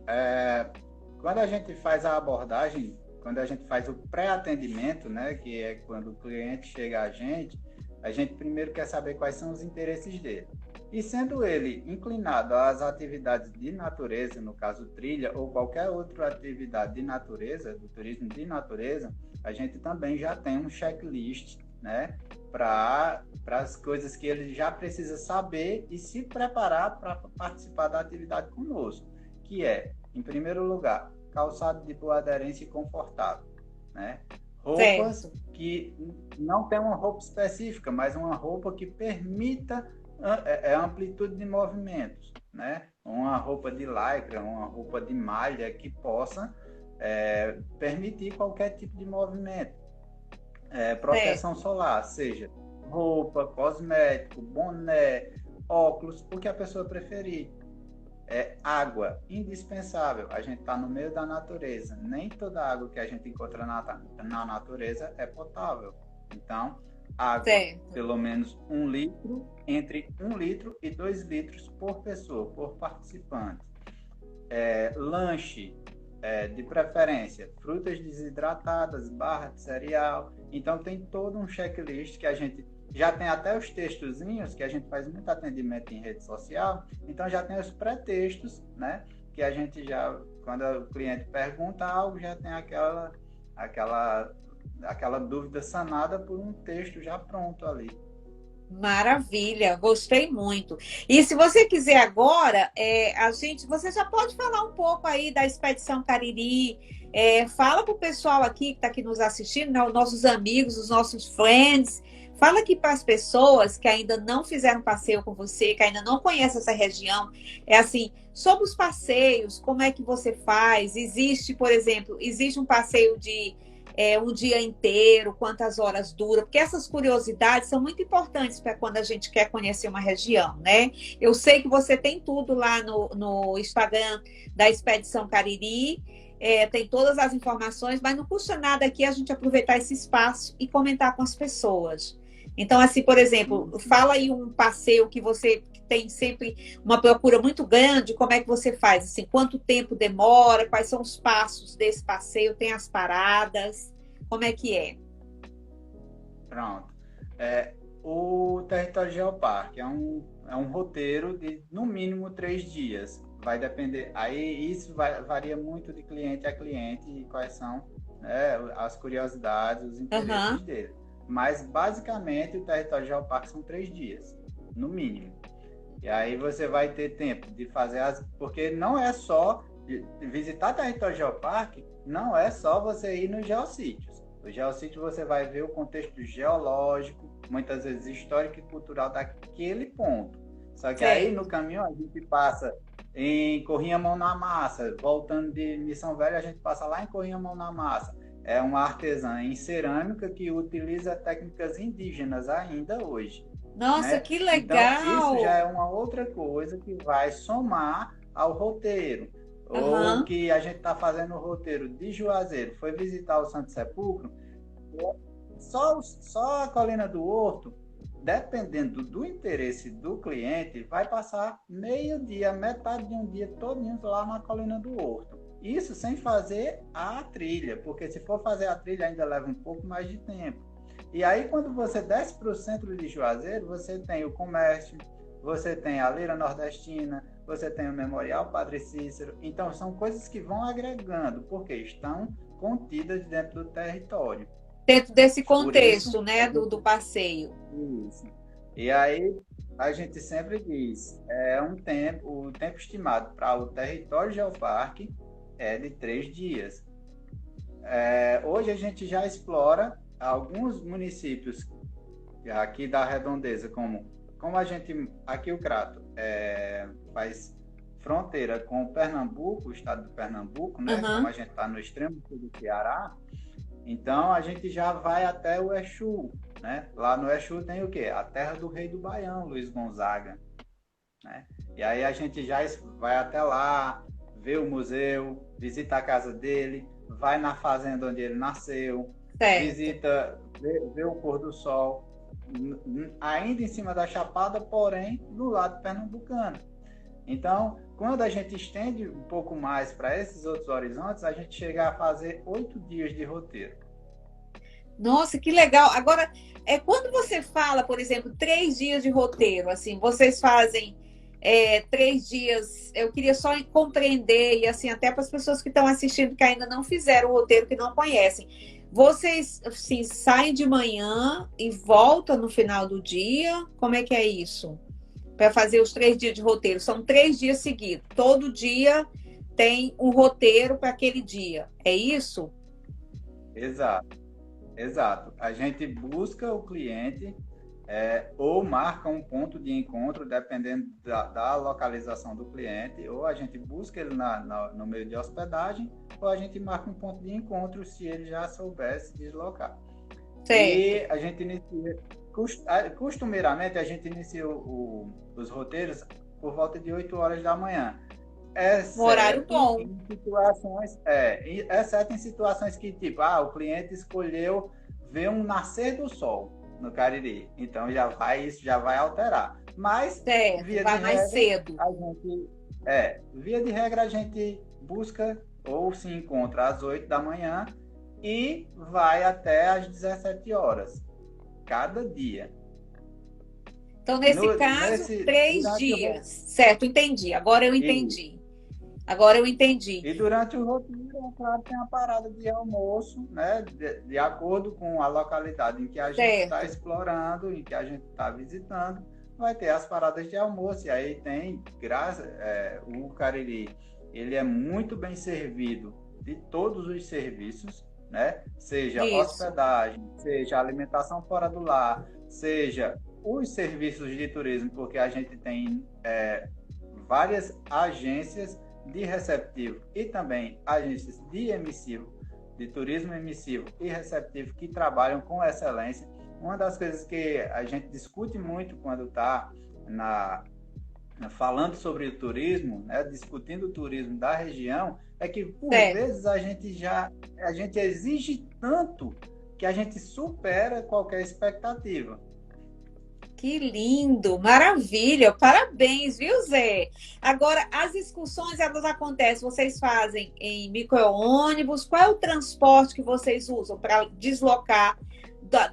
Quando a gente faz a abordagem, quando a gente faz o pré-atendimento, né, que é quando o cliente chega a gente primeiro quer saber quais são os interesses dele. E sendo ele inclinado às atividades de natureza, no caso trilha, ou qualquer outra atividade de natureza, do turismo de natureza, a gente também já tem um checklist, né, para as coisas que ele já precisa saber e se preparar para participar da atividade conosco, que é, em primeiro lugar, calçado de boa aderência e confortável, né? Roupas que não tem uma roupa específica, mas uma roupa que permita amplitude de movimentos, né? Uma roupa de lycra, uma roupa de malha que possa permitir qualquer tipo de movimento. Proteção solar, seja roupa, cosmético, boné, óculos, o que a pessoa preferir. Água, indispensável. A gente está no meio da natureza. Nem toda água que a gente encontra na natureza é potável. Então, água, Certo. pelo menos 1 litro, entre 1 litro e 2 litros por pessoa, por participante. Lanche, de preferência, frutas desidratadas, barra de cereal. Então tem todo um checklist que a gente já tem até os textozinhos, que a gente faz muito atendimento em rede social, então já tem os pré-textos, né? Que a gente já, quando o cliente pergunta algo, já tem aquela dúvida sanada por um texto já pronto ali. Maravilha, gostei muito. E se você quiser agora, você já pode falar um pouco aí da Expedição Cariri. Fala para o pessoal aqui que está aqui nos assistindo, né, os nossos amigos, os nossos friends. Fala aqui para as pessoas que ainda não fizeram passeio com você, que ainda não conhecem essa região. É assim, sobre os passeios, como é que você faz? Existe, por exemplo, existe um passeio de um dia inteiro, quantas horas dura, porque essas curiosidades são muito importantes para quando a gente quer conhecer uma região, né? Eu sei que você tem tudo lá no Instagram da Expedição Cariri, tem todas as informações, mas não custa nada aqui a gente aproveitar esse espaço e comentar com as pessoas. Então, assim, por exemplo, fala aí um passeio que você tem sempre uma procura muito grande, como é que você faz? Assim, quanto tempo demora? Quais são os passos desse passeio? Tem as paradas? Como é que é? Pronto. O Território Geoparque é um roteiro de, no mínimo, 3 dias. Vai depender. Aí isso varia muito de cliente a cliente e quais são, né, as curiosidades, os interesses dele. Mas, basicamente, o Território Geoparque são 3 dias, no mínimo. E aí você vai ter tempo de fazer porque não é só visitar Território Geoparque, não é só você ir nos geossítios. O geossítio você vai ver o contexto geológico, muitas vezes histórico e cultural daquele ponto. Só que aí no caminho a gente passa em Corrinha-Mão na Massa, voltando de Missão Velha, a gente passa lá em Corrinha-Mão na Massa. É uma artesã em cerâmica que utiliza técnicas indígenas ainda hoje. Nossa, Né? Que legal! Então, isso já é uma outra coisa que vai somar ao roteiro. Ou que a gente está fazendo o roteiro de Juazeiro, foi visitar o Santo Sepulcro, só a Colina do Horto, dependendo do interesse do cliente, vai passar meio dia, metade de um dia todinho lá na Colina do Horto. Isso sem fazer a trilha, porque se for fazer a trilha ainda leva um pouco mais de tempo. E aí, quando você desce para o centro de Juazeiro, você tem o comércio, você tem a Lira Nordestina, você tem o Memorial Padre Cícero. Então, são coisas que vão agregando, porque estão contidas dentro do território. Dentro desse contexto, isso, né, do passeio. Isso. E aí, a gente sempre diz, o tempo estimado para o Território Geoparque é de 3 dias. Hoje a gente já explora alguns municípios aqui da redondeza, como a gente, aqui o Crato, faz fronteira com o Pernambuco, o estado de Pernambuco, né? Como a gente está no extremo sul do Ceará, então a gente já vai até o Exu, né? Lá no Exu tem o quê? A terra do rei do Baião, Luiz Gonzaga, né? E aí a gente já vai até lá, vê o museu, visita a casa dele, vai na fazenda onde ele nasceu, visita, vê o pôr do sol, ainda em cima da Chapada, porém no lado pernambucano. Então, quando a gente estende um pouco mais para esses outros horizontes, a gente chega a fazer 8 dias de roteiro. Nossa, que legal! Agora, quando você fala, por exemplo, 3 dias de roteiro, assim, vocês fazem 3 dias, eu queria só compreender, e assim, até para as pessoas que estão assistindo que ainda não fizeram o roteiro, que não conhecem. Vocês, assim, saem de manhã e voltam no final do dia? Como é que é isso? Para fazer os 3 dias de roteiro. São 3 dias seguidos. Todo dia tem um roteiro para aquele dia. É isso? Exato. A gente busca o cliente ou marca um ponto de encontro, dependendo da localização do cliente, ou a gente busca ele no meio de hospedagem, ou a gente marca um ponto de encontro se ele já soubesse deslocar. Certo. E a gente inicia, costumeiramente, a gente inicia os roteiros por volta de 8 horas da manhã. Um horário bom. Exceto em situações que, tipo, o cliente escolheu ver um nascer do sol. no Cariri. Então isso já vai alterar. Mas, Certo, via de vai mais regra, cedo. via de regra a gente busca ou se encontra às 8 da manhã e vai até às 17 horas, cada dia. Então, nesse caso, 3 dias. Certo, entendi. Agora eu entendi. Agora eu entendi. E durante o roteiro, é claro, tem a parada de almoço, né? De acordo com a localidade em que a gente está explorando, em que a gente está visitando, vai ter as paradas de almoço. E aí tem, o Cariri, ele é muito bem servido de todos os serviços, né? Seja hospedagem, seja alimentação fora do lar, seja os serviços de turismo, porque a gente tem várias agências de receptivo e também agências de emissivo, de turismo emissivo e receptivo que trabalham com excelência. Uma das coisas que a gente discute muito quando está falando sobre o turismo, né, discutindo o turismo da região, é que por vezes a gente exige tanto que a gente supera qualquer expectativa. Que lindo, maravilha, parabéns, viu, Zé? Agora, as excursões, elas acontecem, vocês fazem em micro-ônibus, qual é o transporte que vocês usam para deslocar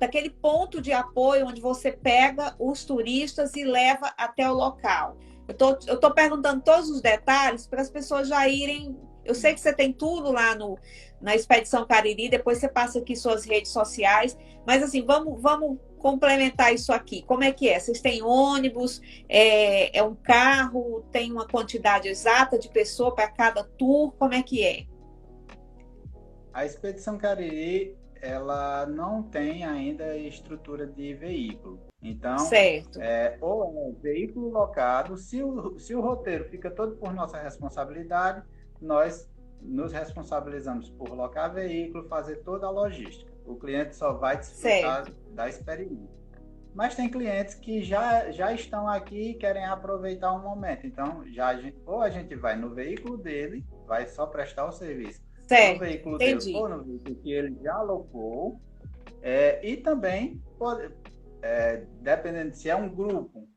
daquele ponto de apoio onde você pega os turistas e leva até o local? Eu tô perguntando todos os detalhes para as pessoas já irem. Eu sei que você tem tudo lá na Expedição Cariri, depois você passa aqui suas redes sociais, mas assim, vamos complementar isso aqui. Como é que é? Vocês têm ônibus, é um carro, tem uma quantidade exata de pessoa para cada tour? Como é que é? A Expedição Cariri, ela não tem ainda estrutura de veículo. Então, ou é veículo locado, se o roteiro fica todo por nossa responsabilidade, nós nos responsabilizamos por locar veículo, fazer toda a logística. O cliente só vai desfrutar da experiência. Mas tem clientes que já estão aqui e querem aproveitar um momento. Então, ou a gente vai no veículo dele, vai só prestar o serviço. No veículo dele ou no veículo que ele já alocou. E também, dependendo se é um grupo,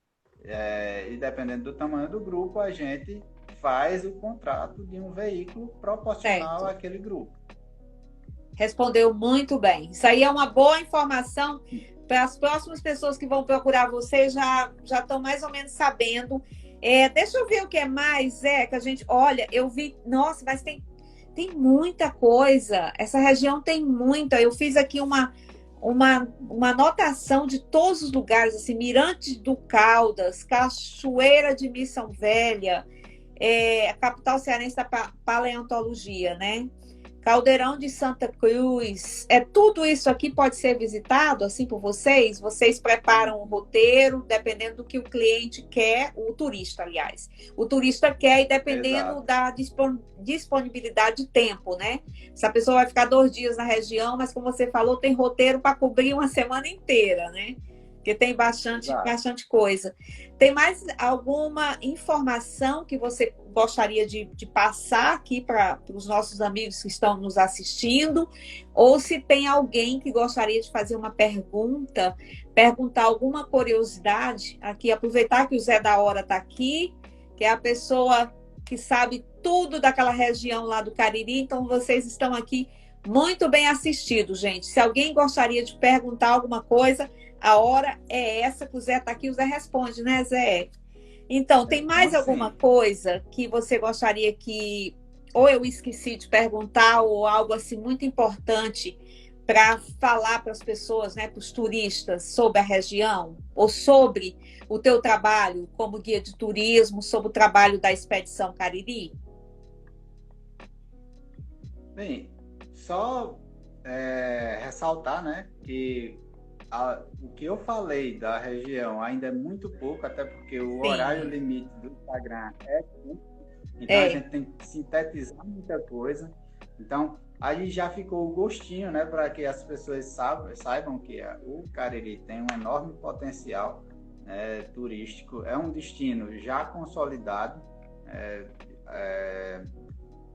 e dependendo do tamanho do grupo, a gente faz o contrato de um veículo proporcional àquele grupo. Respondeu muito bem. Isso aí é uma boa informação para as próximas pessoas que vão procurar você, já estão mais ou menos sabendo. Deixa eu ver o que é mais, que a gente... Olha, eu vi... Nossa, mas tem muita coisa. Essa região tem muita. Eu fiz aqui uma anotação de todos os lugares, assim, Mirante do Caldas, Cachoeira de Missão Velha, a capital cearense da paleontologia, né? Caldeirão de Santa Cruz. Tudo isso aqui pode ser visitado assim por vocês? Vocês preparam o roteiro, dependendo do que o cliente quer, o turista, aliás. O turista quer, e dependendo da disponibilidade de tempo, né? Se a pessoa vai ficar 2 dias na região, mas como você falou, tem roteiro para cobrir uma semana inteira, né? Porque tem bastante coisa. Tem mais alguma informação que você gostaria de passar aqui para os nossos amigos que estão nos assistindo? Ou se tem alguém que gostaria de fazer uma perguntar alguma curiosidade aqui, aproveitar que o Zé da Hora está aqui, que é a pessoa que sabe tudo daquela região lá do Cariri, então vocês estão aqui muito bem assistidos, gente. Se alguém gostaria de perguntar alguma coisa, a hora é essa que o Zé está aqui, o Zé responde, né, Zé? Então, tem mais alguma coisa que você gostaria que ou eu esqueci de perguntar, ou algo assim muito importante para falar para as pessoas, né, para os turistas, sobre a região, ou sobre o teu trabalho como guia de turismo, sobre o trabalho da Expedição Cariri? Bem, só ressaltar, né, que o que eu falei da região ainda é muito pouco, até porque o horário limite do Instagram é curto, então a gente tem que sintetizar muita coisa. Então, aí já ficou o gostinho, né, para que as pessoas saibam que o Cariri tem um enorme potencial turístico, é um destino já consolidado,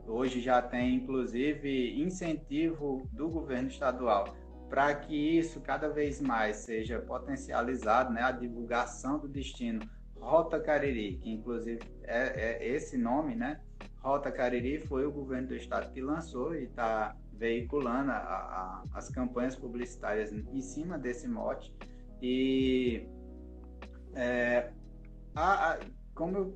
hoje já tem, inclusive, incentivo do governo estadual para que isso cada vez mais seja potencializado, né, a divulgação do destino Rota Cariri, que inclusive é esse nome, né? Rota Cariri foi o governo do estado que lançou e está veiculando as campanhas publicitárias em cima desse mote. E como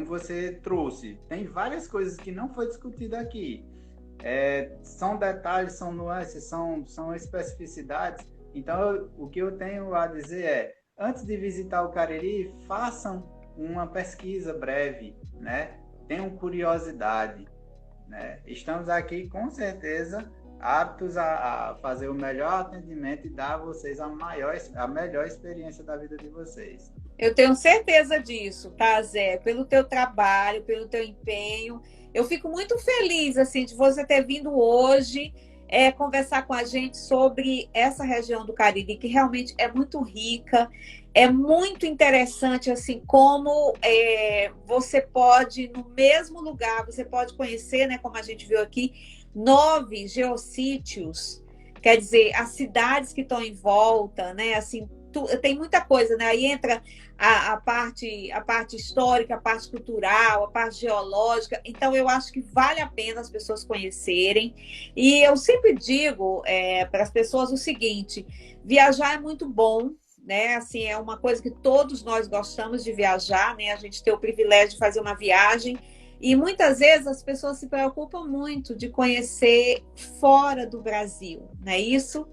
você trouxe, tem várias coisas que não foi discutida aqui. São detalhes, são nuances, são especificidades. Então, o que eu tenho a dizer é, antes de visitar o Cariri, façam uma pesquisa breve, né? Tenham curiosidade, né? Estamos aqui, com certeza, aptos a fazer o melhor atendimento e dar a vocês a melhor experiência da vida de vocês. Eu tenho certeza disso, tá, Zé? Pelo teu trabalho, pelo teu empenho. Eu fico muito feliz, assim, de você ter vindo hoje conversar com a gente sobre essa região do Cariri, que realmente é muito rica, é muito interessante, assim, como você pode, no mesmo lugar, você pode conhecer, né, como a gente viu aqui, 9 geossítios, quer dizer, as cidades que estão em volta, né, assim, tem muita coisa, né? Aí entra a parte histórica, a parte cultural, a parte geológica. Então, eu acho que vale a pena as pessoas conhecerem. E eu sempre digo para as pessoas o seguinte: viajar é muito bom, né? Assim, é uma coisa que todos nós gostamos de viajar, né? A gente tem o privilégio de fazer uma viagem. E muitas vezes as pessoas se preocupam muito de conhecer fora do Brasil, não é isso?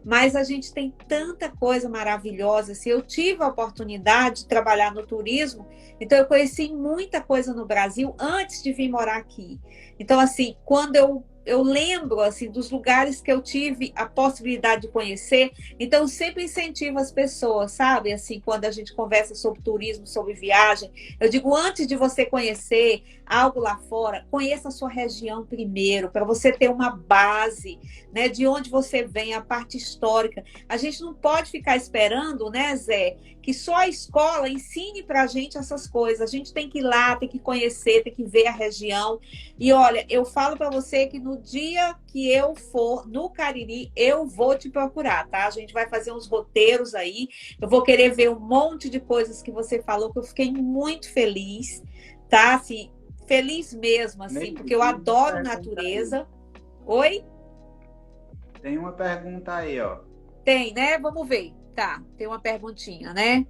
Mas a gente tem tanta coisa maravilhosa. Se eu tive a oportunidade de trabalhar no turismo, então eu conheci muita coisa no Brasil antes de vir morar aqui. Então, assim, quando eu lembro assim dos lugares que eu tive a possibilidade de conhecer, então eu sempre incentivo as pessoas, sabe? Assim, quando a gente conversa sobre turismo, sobre viagem, eu digo, antes de você conhecer algo lá fora, conheça a sua região primeiro, para você ter uma base, né, de onde você vem, a parte histórica. A gente não pode ficar esperando, né, Zé, que só a escola ensine para a gente essas coisas. A gente tem que ir lá, tem que conhecer, tem que ver a região. E olha, eu falo para você que no dia que eu for no Cariri, eu vou te procurar, tá? A gente vai fazer uns roteiros aí. Eu vou querer ver um monte de coisas que você falou, que eu fiquei muito feliz, tá? Assim, feliz mesmo, assim, porque eu adoro natureza. Oi? Tem uma pergunta aí, ó. Tem, né? Vamos ver. Tá, tem uma perguntinha, né?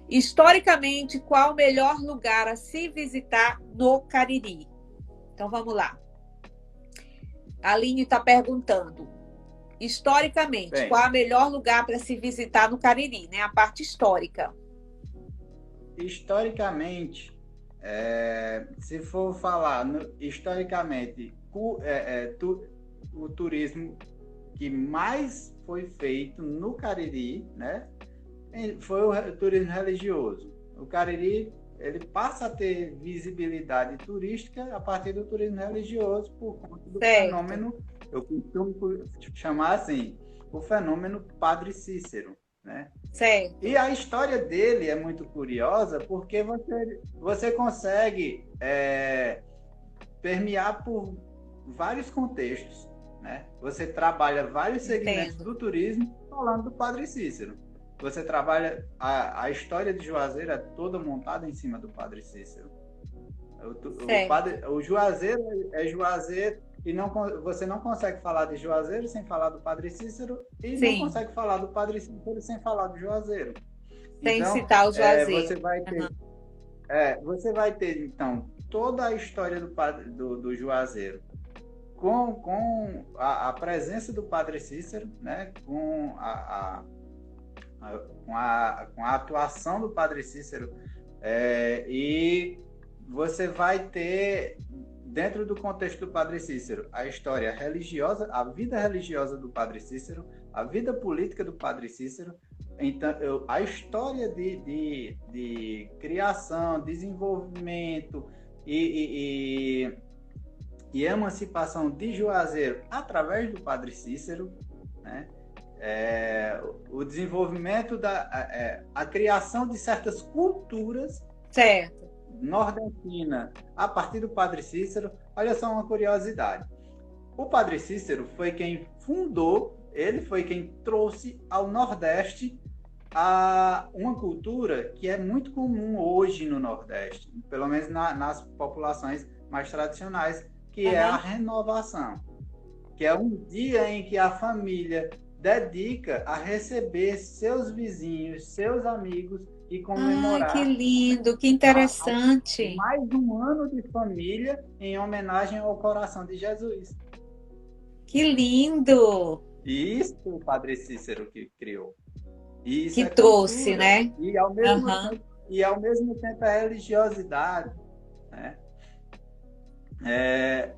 Historicamente, qual o melhor lugar a se visitar no Cariri? Então, vamos lá. A Aline está perguntando. Historicamente, qual é o melhor lugar para se visitar no Cariri, né? A parte histórica. Historicamente, se for falar historicamente, o turismo que mais foi feito no Cariri, né, foi o turismo religioso. O Cariri, ele passa a ter visibilidade turística a partir do turismo religioso por conta do fenômeno, eu costumo chamar assim, o fenômeno Padre Cícero, né? Certo. E a história dele é muito curiosa porque você consegue permear por vários contextos, né? Você trabalha vários segmentos do turismo falando do Padre Cícero. Você trabalha a história de Juazeiro é toda montada em cima do Padre Cícero. O Juazeiro é Juazeiro e você não consegue falar de Juazeiro sem falar do Padre Cícero e não consegue falar do Padre Cícero sem falar do Juazeiro. Sem citar o Juazeiro. Você vai ter, então, toda a história do Juazeiro com a presença do Padre Cícero, né? Com a atuação do Padre Cícero, e você vai ter, dentro do contexto do Padre Cícero, a história religiosa, a vida religiosa do Padre Cícero, a vida política do Padre Cícero, então, a história de criação, desenvolvimento e emancipação de Juazeiro através do Padre Cícero, né? O desenvolvimento a criação de certas culturas nordestinas a partir do Padre Cícero. Olha só uma curiosidade. O Padre Cícero foi quem fundou ele foi quem trouxe ao Nordeste uma cultura que é muito comum hoje no Nordeste, pelo menos nas populações mais tradicionais, que é a renovação, que é um dia em que a família dedica a receber seus vizinhos, seus amigos e comemorar. Que lindo, que interessante. Mais um ano de família em homenagem ao coração de Jesus. Que lindo! Isso o Padre Cícero que criou. Isso que trouxe, cultura, né? E ao mesmo tempo a religiosidade, né?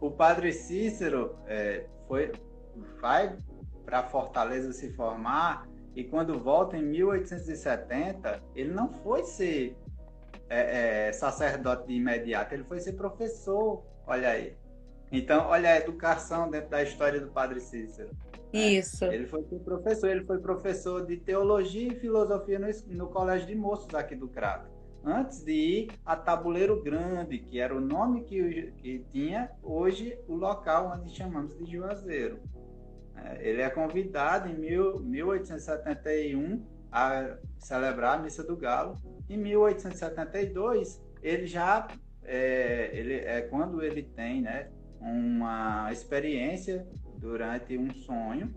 O Padre Cícero vai para Fortaleza se formar, e quando volta em 1870, ele não foi ser sacerdote de imediato, ele foi ser professor, olha aí. Então, olha a educação dentro da história do Padre Cícero. Isso. Ele foi professor de teologia e filosofia no Colégio de Moços aqui do Crato, antes de ir a Tabuleiro Grande, que era o nome que tinha hoje o local onde chamamos de Juazeiro. Ele é convidado em 1871 a celebrar a Missa do Galo. Em 1872, quando ele tem, né, uma experiência durante um sonho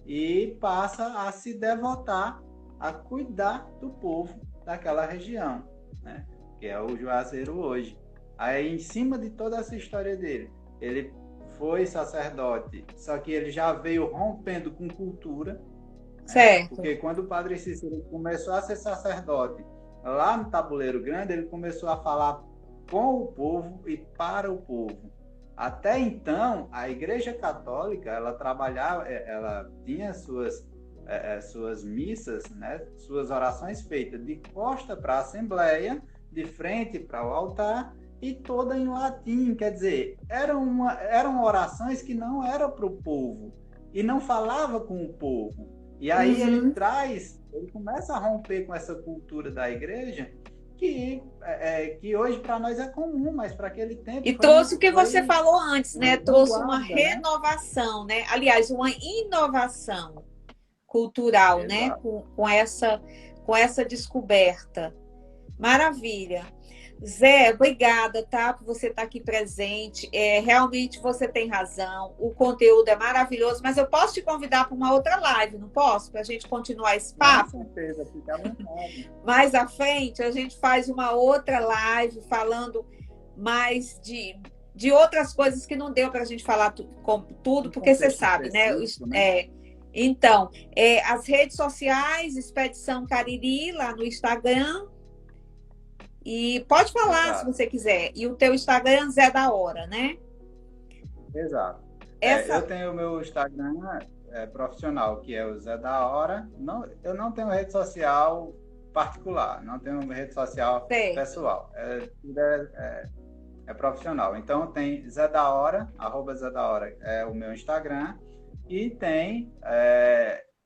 e passa a se devotar a cuidar do povo daquela região, né, que é o Juazeiro hoje. Aí, em cima de toda essa história dele, ele foi sacerdote, só que ele já veio rompendo com cultura, certo? Porque quando o Padre Cícero começou a ser sacerdote lá no Tabuleiro Grande, ele começou a falar com o povo e para o povo. Até então, a Igreja Católica, ela tinha suas missas, né, suas orações feitas de costa para a Assembleia, de frente para o altar, e toda em latim, quer dizer, eram orações que não eram para o povo, e não falava com o povo. E aí ele começa a romper com essa cultura da igreja, que hoje para nós é comum, mas para aquele tempo... E trouxe o que você falou antes, né? Trouxe uma renovação, né? Aliás, uma inovação cultural, né? Com essa descoberta. Maravilha. Zé, obrigada, tá? Por você estar aqui presente. Realmente você tem razão. O conteúdo é maravilhoso, mas eu posso te convidar para uma outra live, não posso? Para a gente continuar esse papo? Com certeza, fica à vontade. Mais à frente, a gente faz uma outra live falando mais de outras coisas que não deu para a gente falar tudo, porque você sabe, né? Então, as redes sociais, Expedição Cariri, lá no Instagram. E pode falar, se você quiser. E o teu Instagram, Zé da Hora, né? Exato. Eu tenho o meu Instagram profissional, que é o Zé da Hora. Eu não tenho rede social particular, não tenho rede social pessoal. É profissional. Então, tem Zé da Hora, @Zé da Hora é o meu Instagram. E tem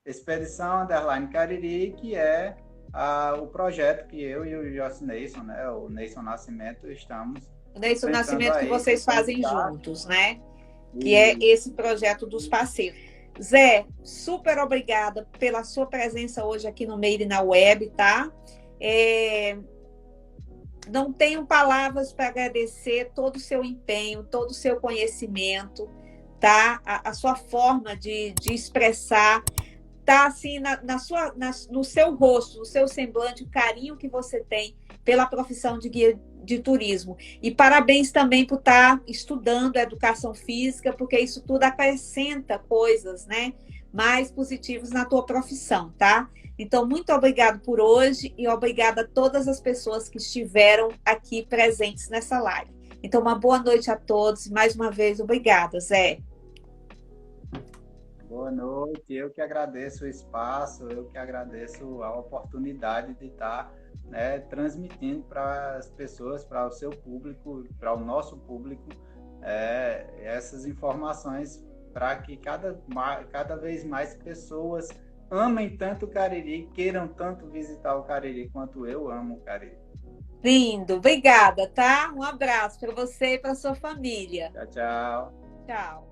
Expedição _Cariri, que é o projeto que eu e o Jossi Neison, né, o Neison Nascimento, estamos... O Neison Nascimento que vocês fazem juntos, né? Que é esse projeto dos parceiros. Zé, super obrigada pela sua presença hoje aqui no Made na Web, tá? Não tenho palavras para agradecer todo o seu empenho, todo o seu conhecimento, tá? A sua forma de expressar, tá assim no seu rosto, no seu semblante, o carinho que você tem pela profissão de guia de turismo. E parabéns também por estar estudando educação física, porque isso tudo acrescenta coisas, né, mais positivas na tua profissão, tá? Então, muito obrigado por hoje e obrigada a todas as pessoas que estiveram aqui presentes nessa live. Então, uma boa noite a todos. Mais uma vez, obrigada, Zé. Boa noite, eu que agradeço o espaço, eu que agradeço a oportunidade de estar, né, transmitindo para as pessoas, para o seu público, para o nosso público, essas informações para que cada vez mais pessoas amem tanto o Cariri, queiram tanto visitar o Cariri quanto eu amo o Cariri. Lindo, obrigada, tá? Um abraço para você e para sua família. Tchau, tchau. Tchau.